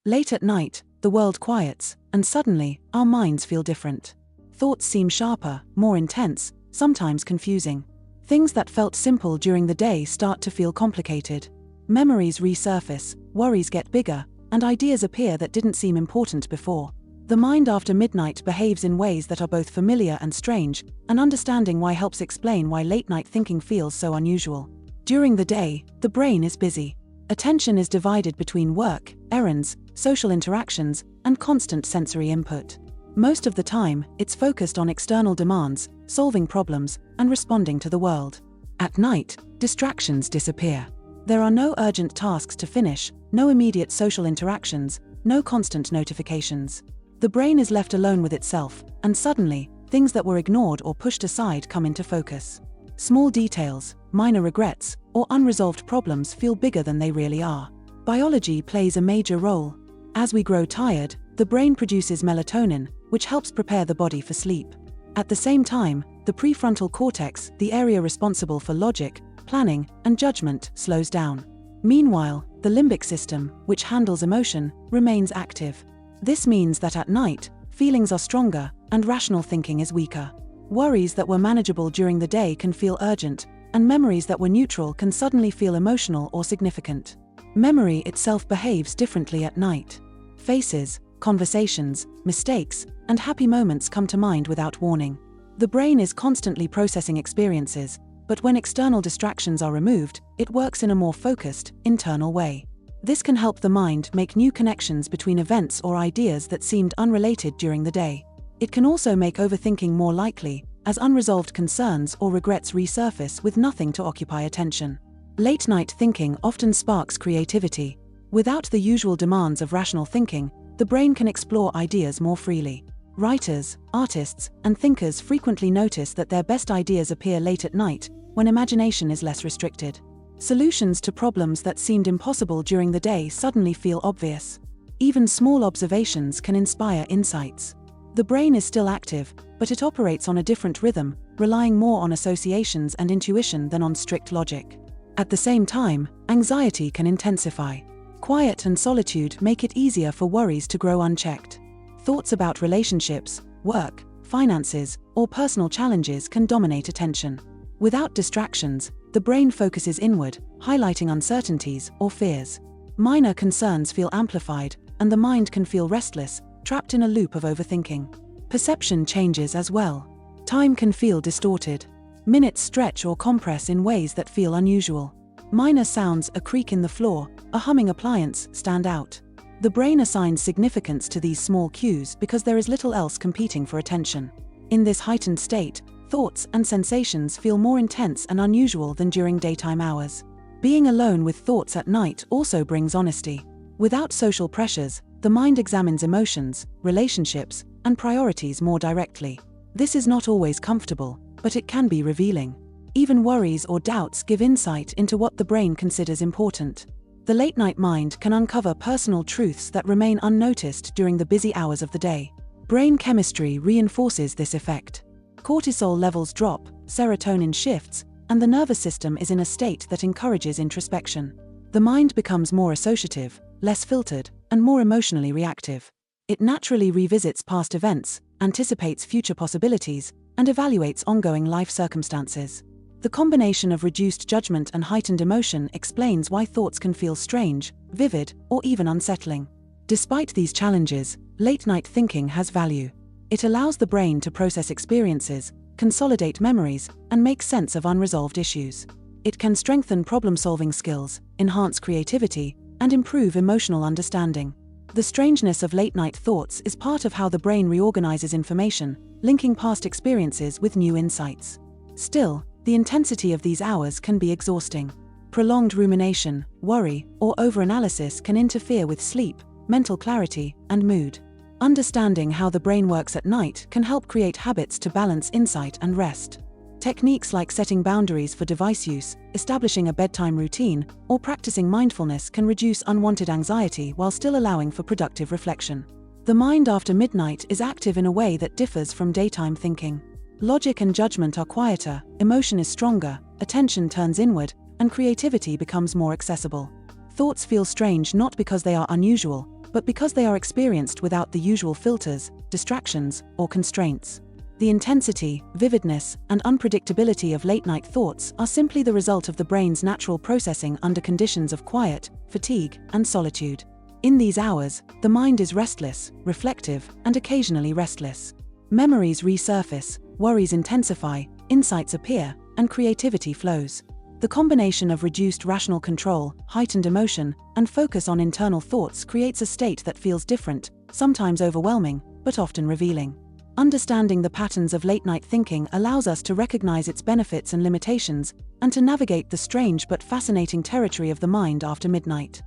Late at night, the world quiets, and suddenly, our minds feel different. Thoughts seem sharper, more intense, sometimes confusing. Things that felt simple during the day start to feel complicated. Memories resurface, worries get bigger, and ideas appear that didn't seem important before. The mind after midnight behaves in ways that are both familiar and strange, and understanding why helps explain why late-night thinking feels so unusual. During the day, the brain is busy. Attention is divided between work, errands, social interactions, and constant sensory input. Most of the time, it's focused on external demands, solving problems, and responding to the world. At night, distractions disappear. There are no urgent tasks to finish, no immediate social interactions, no constant notifications. The brain is left alone with itself, and suddenly, things that were ignored or pushed aside come into focus. Small details, minor regrets, or unresolved problems feel bigger than they really are. Biology plays a major role. As we grow tired, the brain produces melatonin, which helps prepare the body for sleep. At the same time, the prefrontal cortex, the area responsible for logic, planning, and judgment, slows down. Meanwhile, the limbic system, which handles emotion, remains active. This means that at night, feelings are stronger, and rational thinking is weaker. Worries that were manageable during the day can feel urgent, and memories that were neutral can suddenly feel emotional or significant. Memory itself behaves differently at night. Faces, conversations, mistakes, and happy moments come to mind without warning. The brain is constantly processing experiences, but when external distractions are removed, it works in a more focused, internal way. This can help the mind make new connections between events or ideas that seemed unrelated during the day. It can also make overthinking more likely, as unresolved concerns or regrets resurface with nothing to occupy attention. Late-night thinking often sparks creativity. Without the usual demands of rational thinking, the brain can explore ideas more freely. Writers, artists, and thinkers frequently notice that their best ideas appear late at night, when imagination is less restricted. Solutions to problems that seemed impossible during the day suddenly feel obvious. Even small observations can inspire insights. The brain is still active, but it operates on a different rhythm, relying more on associations and intuition than on strict logic. At the same time, anxiety can intensify. Quiet and solitude make it easier for worries to grow unchecked. Thoughts about relationships, work, finances, or personal challenges can dominate attention. Without distractions, the brain focuses inward, highlighting uncertainties or fears. Minor concerns feel amplified, and the mind can feel restless, trapped in a loop of overthinking. Perception changes as well. Time can feel distorted. Minutes stretch or compress in ways that feel unusual. Minor sounds, a creak in the floor, a humming appliance, stand out. The brain assigns significance to these small cues because there is little else competing for attention. In this heightened state, thoughts and sensations feel more intense and unusual than during daytime hours. Being alone with thoughts at night also brings honesty. Without social pressures, the mind examines emotions, relationships, and priorities more directly. This is not always comfortable, but it can be revealing. Even worries or doubts give insight into what the brain considers important. The late-night mind can uncover personal truths that remain unnoticed during the busy hours of the day. Brain chemistry reinforces this effect. Cortisol levels drop, serotonin shifts, and the nervous system is in a state that encourages introspection. The mind becomes more associative, less filtered, and more emotionally reactive. It naturally revisits past events, anticipates future possibilities, and evaluates ongoing life circumstances. The combination of reduced judgment and heightened emotion explains why thoughts can feel strange, vivid, or even unsettling. Despite these challenges, late-night thinking has value. It allows the brain to process experiences, consolidate memories, and make sense of unresolved issues. It can strengthen problem-solving skills, enhance creativity, and improve emotional understanding. The strangeness of late-night thoughts is part of how the brain reorganizes information, linking past experiences with new insights. Still, the intensity of these hours can be exhausting. Prolonged rumination, worry, or overanalysis can interfere with sleep, mental clarity, and mood. Understanding how the brain works at night can help create habits to balance insight and rest. Techniques like setting boundaries for device use, establishing a bedtime routine, or practicing mindfulness can reduce unwanted anxiety while still allowing for productive reflection. The mind after midnight is active in a way that differs from daytime thinking. Logic and judgment are quieter, emotion is stronger, attention turns inward, and creativity becomes more accessible. Thoughts feel strange not because they are unusual, but because they are experienced without the usual filters, distractions, or constraints. The intensity, vividness, and unpredictability of late-night thoughts are simply the result of the brain's natural processing under conditions of quiet, fatigue, and solitude. In these hours, the mind is restless, reflective, and occasionally restless. Memories resurface, worries intensify, insights appear, and creativity flows. The combination of reduced rational control, heightened emotion, and focus on internal thoughts creates a state that feels different, sometimes overwhelming, but often revealing. Understanding the patterns of late-night thinking allows us to recognize its benefits and limitations, and to navigate the strange but fascinating territory of the mind after midnight.